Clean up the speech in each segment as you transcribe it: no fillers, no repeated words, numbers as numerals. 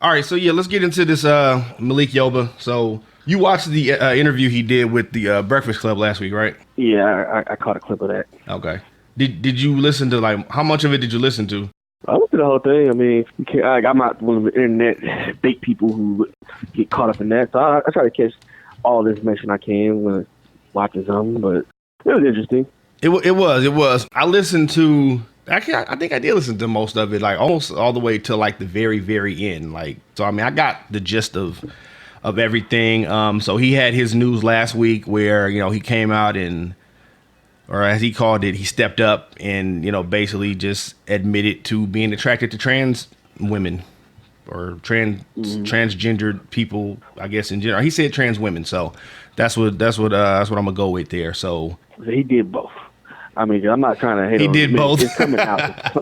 All right, so yeah, let's get into this Malik Yoba. So you watched the interview he did with the Breakfast Club last week, right? Yeah, I caught a clip of that. Okay. Did you listen to, like, how much of it did you listen to? I looked at the whole thing. I mean, I'm not one of the internet fake people who get caught up in that. So I try to catch all the information I can when watching something, but it was interesting. It was. I listened to. Actually, I think I did listen to most of it, like almost all the way to like the very, very end. Like, so I mean, I got the gist of everything. So he had his news last week where, you know, he came out and, or as he called it, he stepped up and, you know, basically just admitted to being attracted to trans women or transgendered people, I guess, in general. He said trans women, so that's what I'm gonna go with there. So he did both. I mean, I'm not trying to hate. He on did him. both. It's coming out.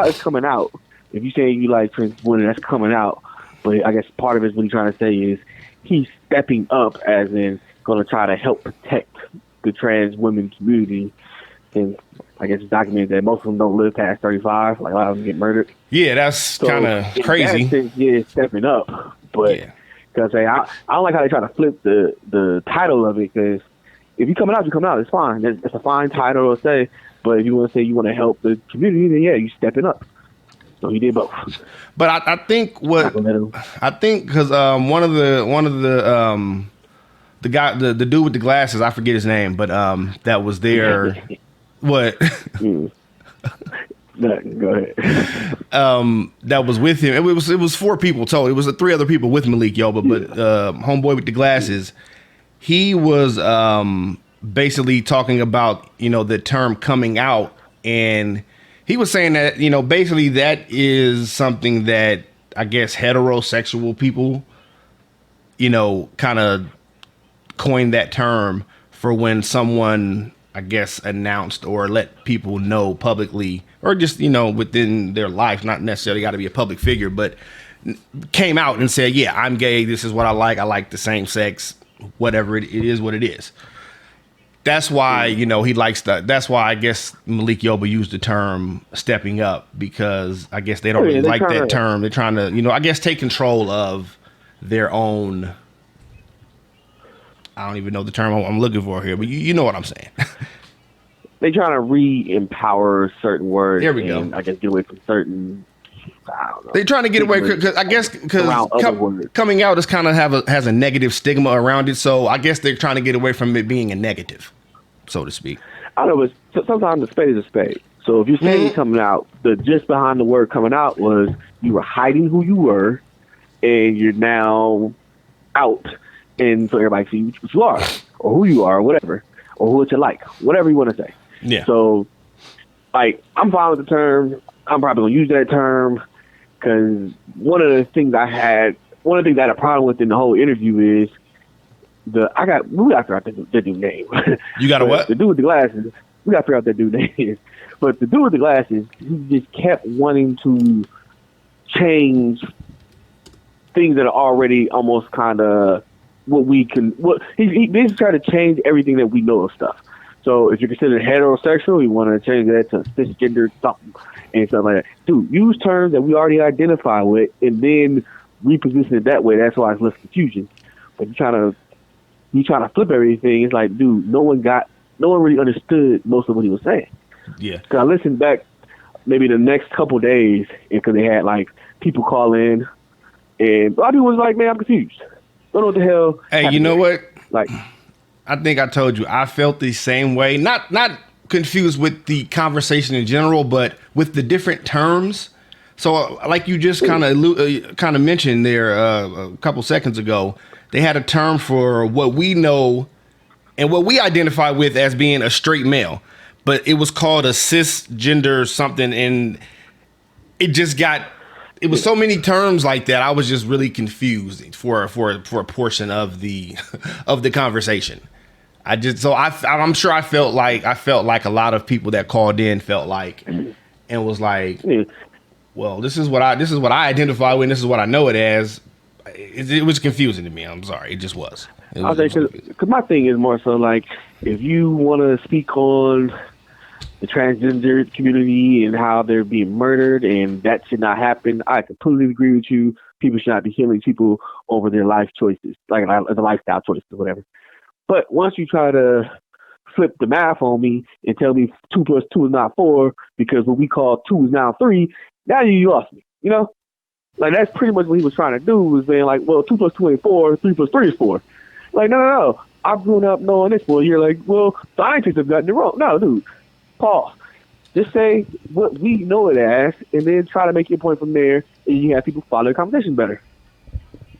It's coming out. If you say you like trans women, that's coming out. But I guess part of it, what he's trying to say is he's stepping up, as in going to try to help protect the trans women community. And I guess it's documented that most of them don't live past 35. Like, a lot of them get murdered. Yeah, that's kind of crazy. In that sense, yeah, it's stepping up. But because I don't like how they try to flip the title of it, because if you're coming out, you're coming out. It's fine. It's a fine title to say. But if you want to say you want to help the community, then yeah, you're stepping up. So he did both. But I think because one of the guy, the dude with the glasses, I forget his name, but that was there. What? No, go ahead. That was with him. It was 4 people total. It was 3 other people with Malik Yoba, but homeboy with the glasses, he was basically talking about, you know, the term coming out, and he was saying that, you know, basically that is something that I guess heterosexual people, you know, kind of coined that term for when someone, I guess, announced or let people know publicly, or just, you know, within their life, not necessarily got to be a public figure, but came out and said, yeah, I'm gay. This is what I like the same sex, whatever it is what it is. That's why, you know, he likes that. That's why I guess Malik Yoba used the term stepping up, because I guess they don't really like that term. They're trying to, you know, I guess take control of their own. I don't even know the term I'm looking for here, but you know what I'm saying. They trying to re-empower certain words. There we go. I guess get away from certain. I don't know. They're trying to get away because coming out is kind of has a negative stigma around it. So I guess they're trying to get away from it being a negative, so to speak. I don't know, but sometimes a spade is a spade. So if you're saying coming out, the just behind the word coming out was you were hiding who you were, and you're now out, and so everybody sees what you are, or who you are, or whatever, or who you like, whatever you want to say. Yeah. So, like, I'm fine with the term. I'm probably gonna use that term because one of the things I had a problem with in the whole interview is we gotta figure out the dude name. You got a what? The dude with the glasses. We gotta figure out that dude name. But the dude with the glasses, he just kept wanting to change things that are already almost kind of he basically tried to change everything that we know of stuff. So if you're considered heterosexual, you want to change that to cisgender something and stuff like that. Dude, use terms that we already identify with and then reposition it that way. That's why it's less confusion. But you trying to flip everything. It's like, dude, no one really understood most of what he was saying. Yeah. Because I listened back maybe the next couple of days, because they had like people call in, and a lot of people was like, man, I'm confused. Don't know what the hell. Hey, you know what? Like, I think I told you I felt the same way. Not confused with the conversation in general, but with the different terms. So, like you just kind of mentioned there a couple seconds ago, they had a term for what we know and what we identify with as being a straight male, but it was called a cisgender something, and it was so many terms like that. I was just really confused for a portion of the conversation. I'm sure I felt like a lot of people that called in felt like, and was like, well, this is what I identify with, and this is what I know it as. It was confusing to me. I'm sorry, it just was. Because my thing is more so like, if you want to speak on the transgender community and how they're being murdered, and that should not happen. I completely agree with you. People should not be killing people over their life choices, like the lifestyle choices or whatever. But once you try to flip the math on me and tell me 2 plus 2 is not 4 because what we call 2 is now 3, now you lost me. You know, like that's pretty much what he was trying to do, was saying like, well, 2 plus 2 ain't 4, 3 plus 3 is 4. Like, no. I've grown up knowing this. Well, you're like, well, scientists have gotten it wrong. No, dude, pause. Just say what we know it as, and then try to make your point from there, and you have people follow the conversation better.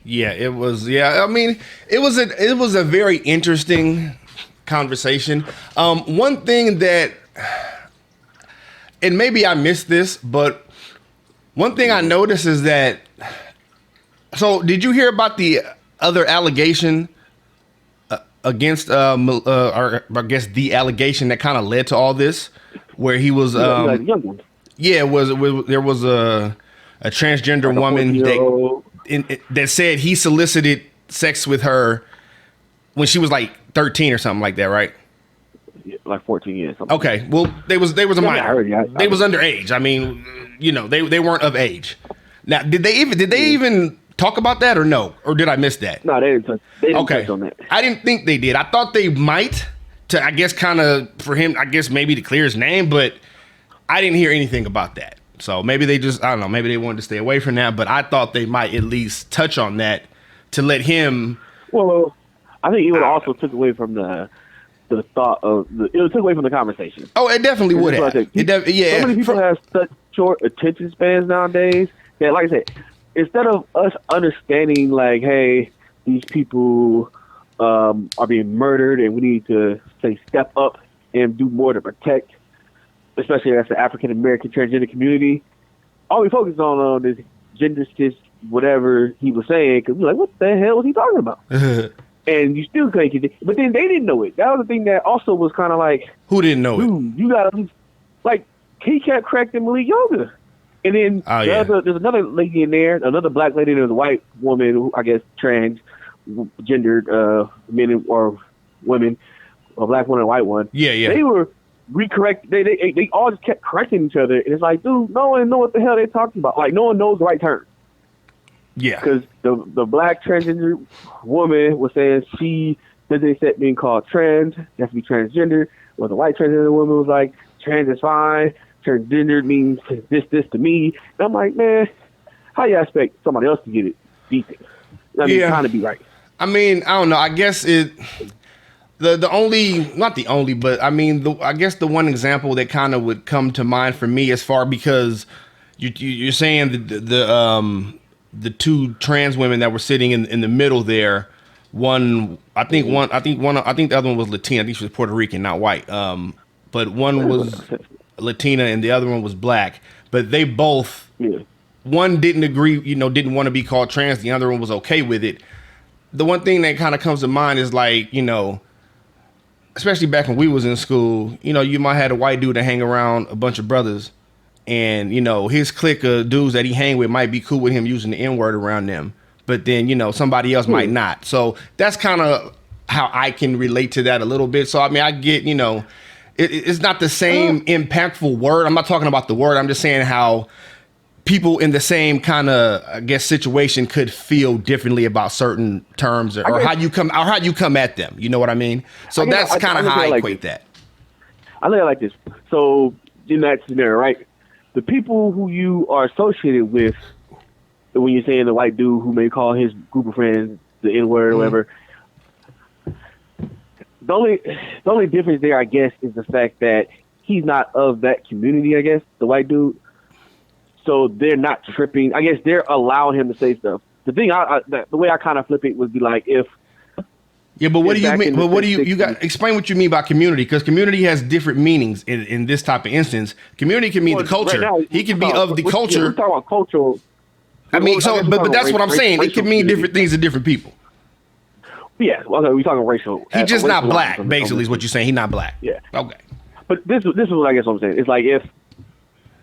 Yeah, it was. Yeah, I mean, it was a very interesting conversation. One thing that, and maybe I missed this, but one thing I noticed is that. So, did you hear about the other allegation against, or I guess the allegation that kind of led to all this, where he was, like a young one. Yeah, there was a transgender Like a woman that said he solicited sex with her when she was like 13 or something like that, right? Yeah, like 14 years. Okay, well, they was a minor. They was underage. I mean, you know, they weren't of age. Now, did they even talk about that or no? Or did I miss that? No, they didn't touch on that. I didn't think they did. I thought they might, to, I guess, kind of for him, I guess maybe to clear his name, but I didn't hear anything about that. So maybe they just, I don't know, maybe they wanted to stay away from that, but I thought they might at least touch on that to let him. Well, I think it would also took away from the thought of it took away from the conversation. Oh, it definitely would have. So many people have such short attention spans nowadays that, like I said, instead of us understanding, like, hey, these people are being murdered and we need to, say, step up and do more to protect, especially as the African American transgender community, all we focus on is gender cis, whatever he was saying, because we're like, what the hell was he talking about? And you still couldn't get it. But then they didn't know it. That was the thing that also was kind of like, who didn't know it? You got to, like, he kept correcting Malik Yoba. And then there's another lady in there, another black lady, there's a white woman who, I guess, transgendered men or women, a black one and a white one. Yeah. They were recorrect. They all just kept correcting each other. And it's like, dude, no one knows what the hell they're talking about. Like, no one knows the right term. Yeah. Because the black transgender woman was saying she doesn't accept being called trans. She has to be transgender. Well, the white transgender woman was like, trans is fine. Transgender means this to me. And I'm like, man, how you expect somebody else to get it decent? I mean, trying to be right. I mean, I don't know. I guess the only, not the only, but I mean, I guess the one example that kind of would come to mind for me as far, because you're saying the two trans women that were sitting in the middle there. I think the other one was Latina. I think she was Puerto Rican, not white. But one was Latina and the other one was black. But they both, one didn't agree, didn't want to be called trans. The other one was okay with it. The one thing that kind of comes to mind is like, especially back when we was in school, you might have a white dude that hang around a bunch of brothers, and his clique of dudes that he hang with might be cool with him using the N-word around them, but then somebody else might not. So that's kind of how I can relate to that a little bit. So I mean, I get it's not the same impactful word. I'm not talking about the word. I'm just saying how people in the same kind of, I guess, situation could feel differently about certain terms or how you come at them. You know what I mean? So that's kind of how I equate that. I look at it like this. So in that scenario, right? The people who you are associated with, when you're saying the white dude who may call his group of friends the N-word or whatever, the only difference there, I guess, is the fact that he's not of that community, I guess, the white dude. So they're not tripping. I guess they're allowing him to say stuff. The thing, the way I kind of flip it would be like if. Yeah, but what do you mean? But what do you got? Explain what you mean by community, because community has different meanings in this type of instance. Community can mean the culture. Right now, he can be of the culture. We're talking about cultural. I mean, but that's what I'm saying. It can mean different things to different people. Yeah, well, we're talking racial. He's just not black, basically, is what you're saying. He's not black. Yeah. Okay. But this is what I guess what I'm saying. It's like if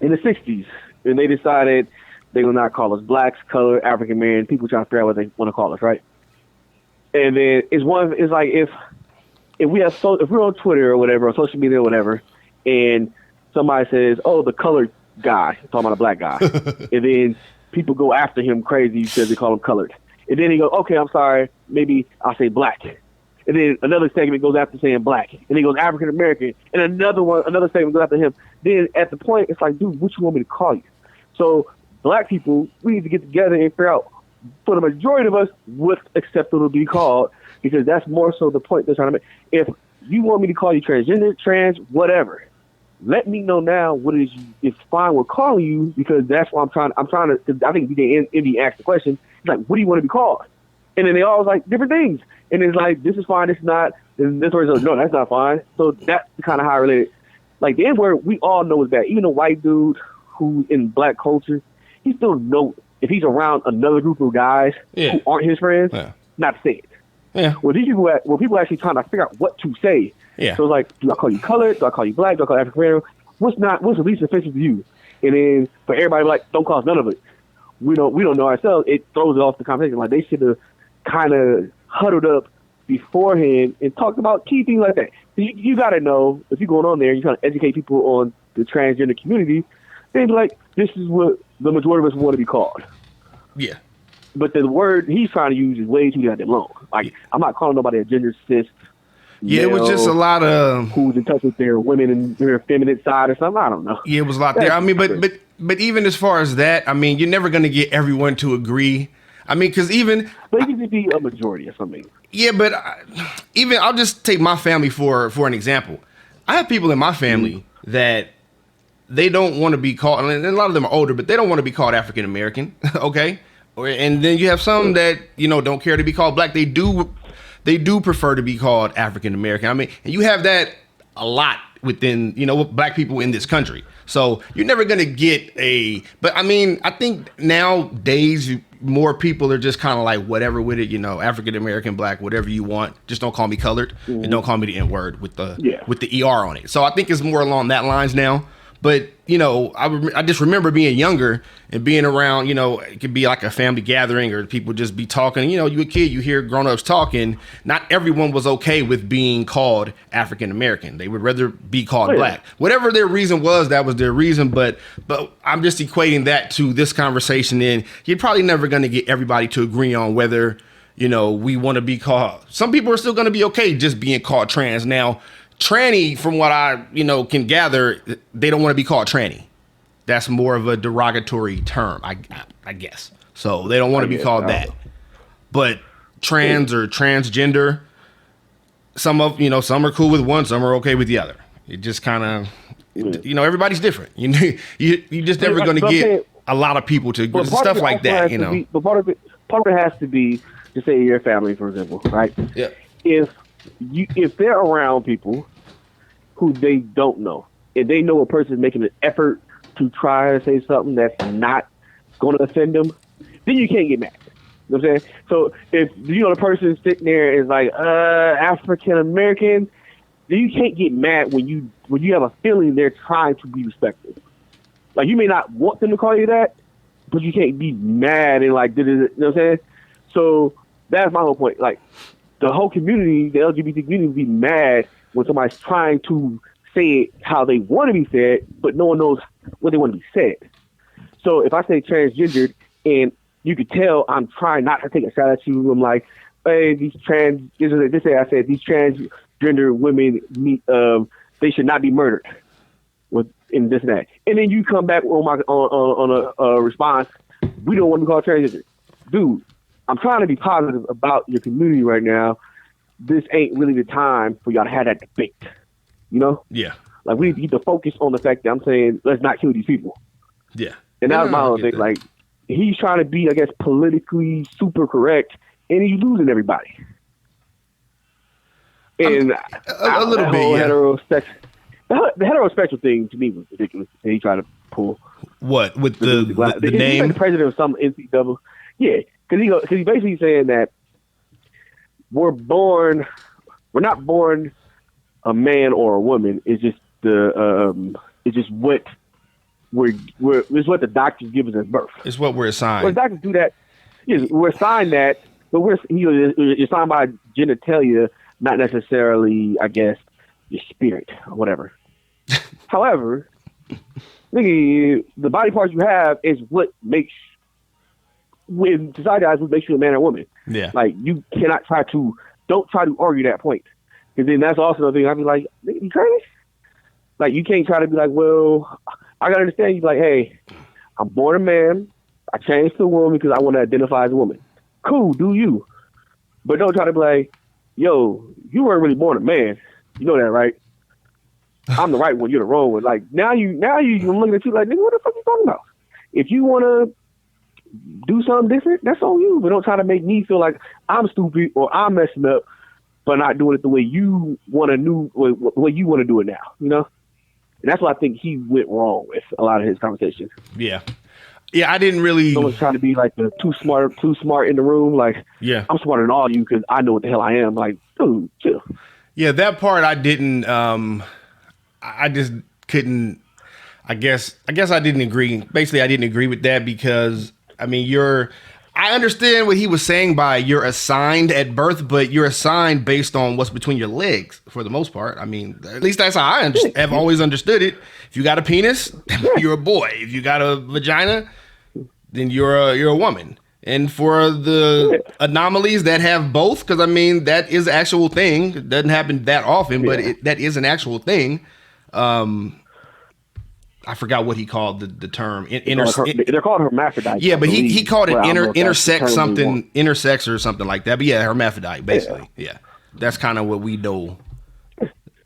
in the 60s, and they decided they will not call us blacks, color, African American, people trying to figure out what they want to call us, right? And then it's like if we're on Twitter or whatever, or social media or whatever, and somebody says, "Oh, the colored guy," talking about a black guy, and then people go after him crazy because they call him colored. And then he goes, "Okay, I'm sorry, maybe I'll say black." And then another segment goes after saying black, and he goes African American, and another segment goes after him. Then at the point, it's like, dude, what you want me to call you? So black people, we need to get together and figure out, for the majority of us, what's acceptable to be called, because that's more so the point they're trying to make. If you want me to call you transgender, trans, whatever, let me know now what it is fine with calling you, because that's what I'm trying to, because I think Indy asked the question, he's like, what do you want to be called? And then they all was like different things. And it's like, this is fine, this is not, and this person's like, no, that's not fine. So that's kind of how I related. Like the N-word, we all know is bad. Even a white dude who in black culture, he still know if he's around another group of guys who aren't his friends, not to say it. Yeah. Well, these people, people actually trying to figure out what to say. Yeah. So it's like, do I call you colored? Do I call you black? Do I call you African American? What's the least offensive to you? And then for everybody, like, don't cause none of it. We don't know ourselves. It throws it off the conversation. Like they should have kind of huddled up beforehand and talked about key things like that. You got to know, if you're going on there, you're trying to educate people on the transgender community, then like, this is what the majority of us want to be called. Yeah. But the word he's trying to use is way too goddamn long. Like, I'm not calling nobody a gender cis. Yeah, it was just a lot of who's in touch with their women and their feminine side or something. I don't know. Yeah, it was a lot there. I mean, but even as far as that, I mean, you're never going to get everyone to agree. I mean, because even... But it can just be a majority or something. Yeah, but even... I'll just take my family for an example. I have people in my family that they don't want to be called... And a lot of them are older, but they don't want to be called African American, okay? And then you have some that, don't care to be called black. They do prefer to be called African American. I mean, and you have that a lot within, black people in this country. So you're never going to get but I mean, I think nowadays more people are just kind of like whatever with it, African American, black, whatever you want. Just don't call me colored and don't call me the N-word with the ER on it. So I think it's more along that lines now. But, I just remember being younger and being around, it could be like a family gathering or people just be talking. You a kid, you hear grown-ups talking. Not everyone was okay with being called African American. They would rather be called black. Whatever their reason was, that was their reason. But I'm just equating that to this conversation. And you're probably never going to get everybody to agree on whether, we want to be called. Some people are still going to be okay just being called trans. Now, tranny, from what I, can gather, they don't want to be called tranny. That's more of a derogatory term, I guess. So they don't want to be called that. But trans or transgender, some are cool with one, some are okay with the other. It just kind of, everybody's different. You just never going to get a lot of people to stuff like that. But part of it has to be, to say your family, for example, right? Yeah. If they're around people who they don't know, and they know a person is making an effort to try to say something that's not going to offend them, then you can't get mad. You know what I'm saying? So if the person sitting there is like African American, then you can't get mad when you have a feeling they're trying to be respectful. Like, you may not want them to call you that, but you can't be mad and like, you know what I'm saying? So that's my whole point. Like, the whole community, the LGBT community, would be mad when somebody's trying to say it how they want to be said, but no one knows what they want to be said. So if I say transgendered, and you could tell I'm trying not to take a shot at you, I'm like, hey, these transgender women, they should not be murdered in this and that. And then you come back on a response, we don't want to be called transgender. Dude, I'm trying to be positive about your community right now. This ain't really the time for y'all to have that debate. Yeah. Like, we need to focus on the fact that I'm saying, let's not kill these people. Yeah. And that was my own thing. Like, he's trying to be, I guess, politically super correct, and he's losing everybody. And a little bit, yeah. The heterosexual thing to me was ridiculous. And he tried to pull what with the name, the president of some NCAA. Yeah, because he's basically saying that we're not born a man or a woman. It's just what it's what the doctors give us at birth. It's what we're assigned. Well, doctors do that. Yes, we're assigned that, but you're assigned by genitalia, not necessarily, I guess, your spirit or whatever. However, Nigga, the body parts you have is what makes, when society eyes, what makes you a man or woman. Yeah. Like, you cannot don't try to argue that point. Because then that's also another thing. I'd be like, nigga, you crazy? Like, you can't try to be like, well, I gotta understand. You like, hey, I'm born a man. I changed to a woman because I want to identify as a woman. Cool, do you? But don't try to be like, yo, you weren't really born a man. You know that, right? I'm the right one. You're the wrong one. Like, now you looking at you like, nigga, what the fuck you talking about? If you want to do something different, that's on you. But don't try to make me feel like I'm stupid or I'm messing up for not doing it the way you want to do it now, you know? And that's what I think he went wrong with a lot of his conversations. Yeah. Yeah, I didn't really... Someone's trying to be like the too smart in the room. Like, yeah, I'm smarter than all of you because I know what the hell I am. Like, dude, chill. Yeah, that part I didn't... I just couldn't... I guess I didn't agree. Basically, I didn't agree with that because, I mean, I understand what he was saying by you're assigned at birth, but you're assigned based on what's between your legs for the most part. I mean, at least that's how I have always understood it. If you got a penis, you're a boy. If you got a vagina, then you're a woman. And for the anomalies that have both, because I mean, that is an actual thing. It doesn't happen that often, but that is an actual thing. I forgot what he called the term. They're called hermaphrodites. Yeah, but he called it intersex or something like that. But yeah, hermaphrodite, basically. Yeah. That's kind of what we know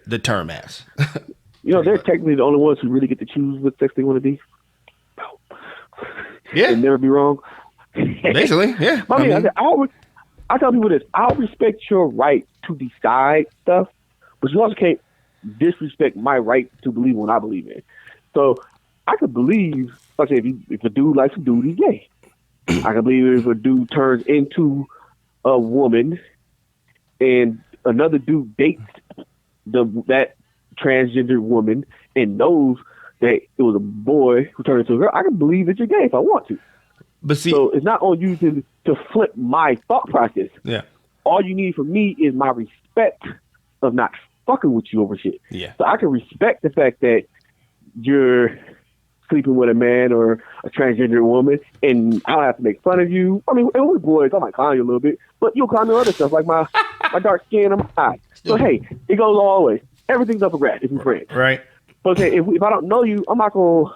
the term as. You know, they're technically the only ones who really get to choose what sex they want to be. Yeah. And never be wrong. Basically, yeah. I tell people this. I'll respect your right to decide stuff, but you also can't disrespect my right to believe what I believe in. So I could believe, like I say, if a dude likes a dude, he's gay. I can believe if a dude turns into a woman and another dude dates that transgender woman and knows that it was a boy who turned into a girl, I can believe that you're gay if I want to. But see, so it's not on you to flip my thought process. Yeah. All you need from me is my respect of not fucking with you over shit. Yeah. So I can respect the fact that you're sleeping with a man or a transgender woman, and I don't have to make fun of you. I mean, and with boys, I might clown you a little bit, but you'll clown me on other stuff, like my dark skin and my eyes. So, hey, it goes all ways. Everything's up for grabs if we're friends. Right. But hey, if I don't know you, I'm not going to...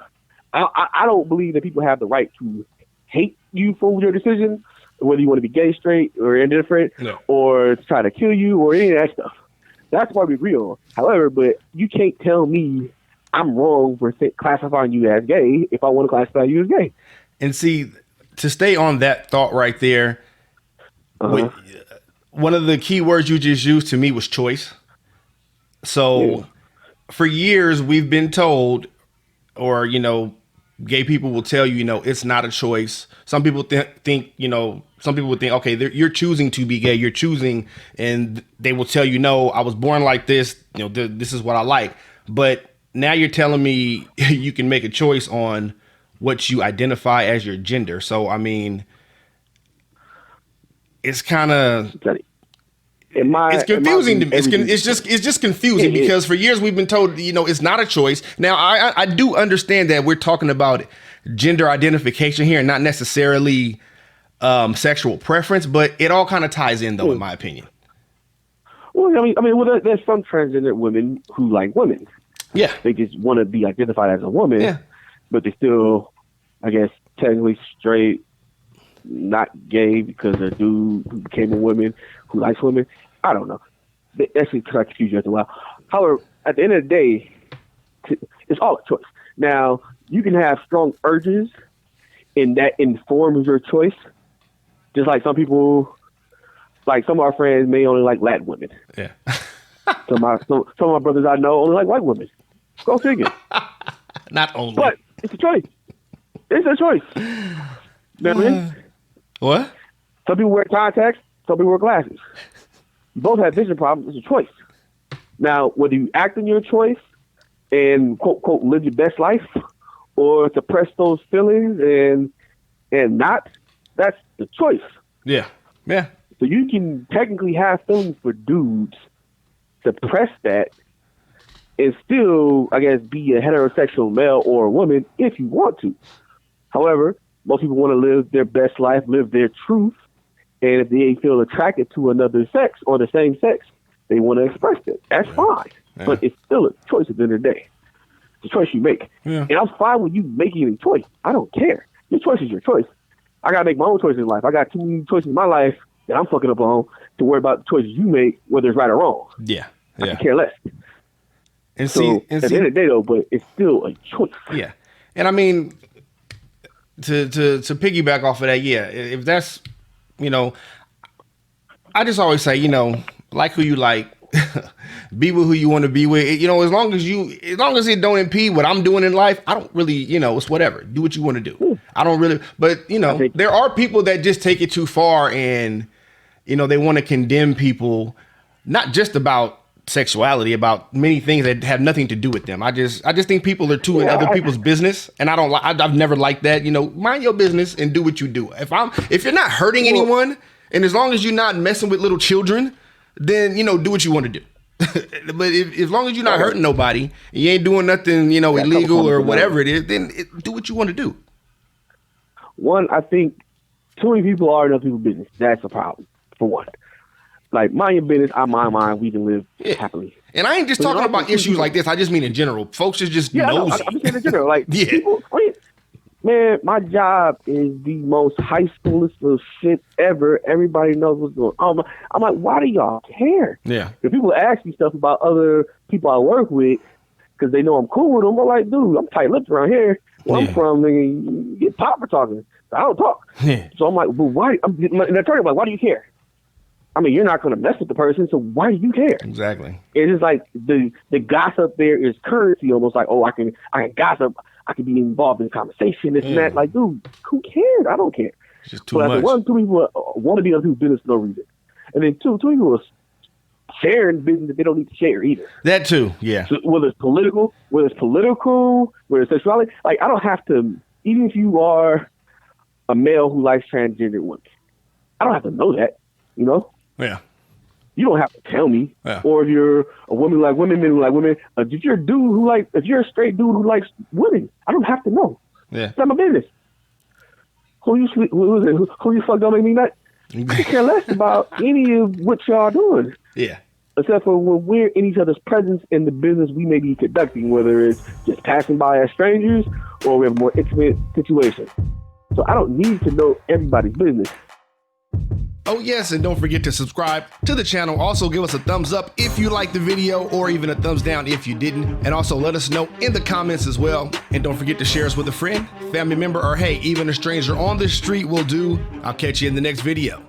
I don't believe that people have the right to hate you for your decisions, whether you want to be gay, straight, or indifferent, or try to kill you, or any of that stuff. That's why we agree on. However, but you can't tell me I'm wrong for classifying you as gay if I want to classify you as gay. And see, to stay on that thought right there, one of the key words you just used to me was choice. So for years we've been told, or, you know, gay people will tell you, you know, it's not a choice. Some people think, you know, some people would think, okay, you're choosing to be gay. You're choosing, and they will tell you, no, I was born like this. You know, this is what I like. But now you're telling me you can make a choice on what you identify as your gender. So, I mean, it's kind of... It's confusing to me. It's just confusing because for years we've been told, you know, it's not a choice. Now, I do understand that we're talking about gender identification here and not necessarily sexual preference, but it all kind of ties in, though, in my opinion. Well, there's some transgender women who like women. Yeah. They just want to be identified as a woman, but they still, I guess, technically straight, not gay because they're a dude who became a woman who likes women. I don't know. They actually try to confuse you after a while. However, at the end of the day, it's all a choice. Now, you can have strong urges and that informs your choice. Just like some people, like some of our friends may only like Latin women. Yeah. some of my brothers I know only like white women. Go figure. Not only. But it's a choice. It's a choice. You know what I mean? What? Some people wear contacts. Some people wear glasses. You both have vision problems. It's a choice. Now, whether you act on your choice and quote, quote, live your best life or suppress those feelings and not, that's the choice. Yeah. Yeah. So you can technically have feelings for dudes, suppress that, and still, I guess, be a heterosexual male or a woman if you want to. However, most people want to live their best life, live their truth, and if they feel attracted to another sex or the same sex, they want to express it. That's fine, but it's still a choice at the end of the day. It's a choice you make, and I'm fine with you making a choice. I don't care. Your choice is your choice. I gotta make my own choices in life. I got too many choices in my life that I'm fucking up on to worry about the choices you make, whether it's right or wrong. I can care less. And so at the end of the day, though, but it's still a choice. Yeah, and I mean, to piggyback off of that, if that's, I just always say, like who you like, be with who you want to be with. As long as it don't impede what I'm doing in life, I don't really, it's whatever. Do what you want to do. I don't really, but there are people that just take it too far, and they want to condemn people, not just about sexuality, about many things that have nothing to do with them. I just think people are too in other people's business, and I've never liked that. Mind your business and do what you do. If you're not hurting anyone, and as long as you're not messing with little children, then do what you want to do. But as long as you're not hurting nobody, you ain't doing nothing illegal or whatever it is, then do what you want to do. One, I think too many people are in other people's business. That's a problem, for one. Like, mind your business, I mind mine, we can live happily. And I ain't just talking about issues like this. I just mean in general. Folks is just nosy. I'm just saying in general. Like, people, man, my job is the most high schoolist of shit ever. Everybody knows what's going on. I'm like, why do y'all care? Yeah. If people ask me stuff about other people I work with, because they know I'm cool with them, I'm like, dude, I'm tight-lipped around here. Where I'm from, nigga, you get popped for talking. I don't talk. So I'm like, well, why? And they're talking about, why do you care? I mean, you're not going to mess with the person, so why do you care? Exactly. It's just like the gossip there is currency, almost like, oh, I can gossip, I can be involved in the conversation, this and that. Like, dude, who cares? I don't care. It's just too much. One, two people want to be on people's business for no reason, and then two people are sharing business that they don't need to share either. That too, yeah. So whether it's political, whether it's sexuality, like, I don't have to. Even if you are a male who likes transgender women, I don't have to know that, Yeah. You don't have to tell me. Yeah. Or if you're a woman who like women, men who like women, if you're a straight dude who likes women, I don't have to know. Yeah. It's not my business. Who you fuck don't make me nut? I care less about any of what y'all doing. Yeah. Except for when we're in each other's presence in the business we may be conducting, whether it's just passing by as strangers or we have a more intimate situation. So I don't need to know everybody's business. Oh yes, and don't forget to subscribe to the channel. Also give us a thumbs up if you liked the video, or even a thumbs down if you didn't. And also let us know in the comments as well. And don't forget to share us with a friend, family member, or hey, even a stranger on the street will do. I'll catch you in the next video.